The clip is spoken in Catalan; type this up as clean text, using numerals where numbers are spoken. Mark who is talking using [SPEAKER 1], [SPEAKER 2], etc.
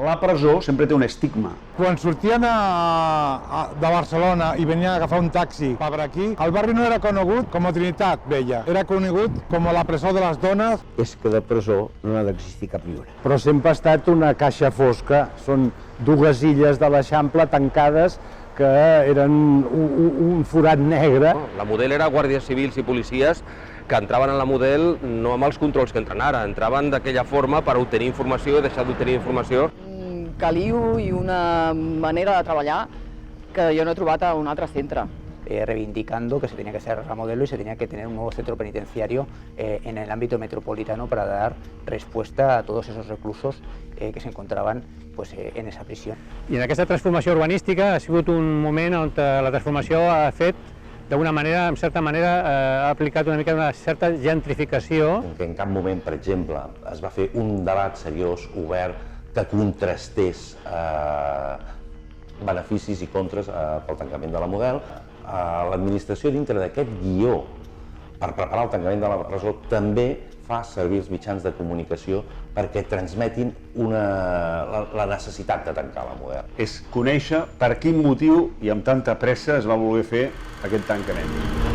[SPEAKER 1] La presó sempre té un estigma.
[SPEAKER 2] Quan sortien de Barcelona i venien a agafar un taxi per aquí, el barri no era conegut com a Trinitat Vella, era conegut com a la presó de les dones.
[SPEAKER 3] És que de presó no ha d'existir cap ni una.
[SPEAKER 4] Però sempre ha estat una caixa fosca. Són dues illes de l'Eixample tancades que eren un forat negre.
[SPEAKER 5] La Model era guàrdies civils i policies que entraven a la Model no amb els controls que entren ara, entraven d'aquella forma per obtenir informació i deixar d'obtenir informació.
[SPEAKER 6] Un caliu i una manera de treballar que jo no he trobat a un altre centre.
[SPEAKER 7] Reivindicando que se tenía que cerrar la Modelo y se tenía que tener un nuevo centro penitenciario en el ámbito metropolitano para dar respuesta a todos esos reclusos que se encontraban en esa prisión.
[SPEAKER 8] I en aquesta transformació urbanística ha sigut un moment on la transformació ha fet d'alguna manera, en certa manera, ha aplicat una mica una certa gentrificació.
[SPEAKER 9] Que en cap moment, per exemple, es va fer un debat seriós, obert, que contrastés beneficis i contres pel tancament de la Model. L'administració, dintre d'aquest guió per preparar el tancament de la presó, també fa servir els mitjans de comunicació perquè transmetin la necessitat de tancar la Model.
[SPEAKER 1] És conèixer per quin motiu i amb tanta pressa es va voler fer aquest tancament.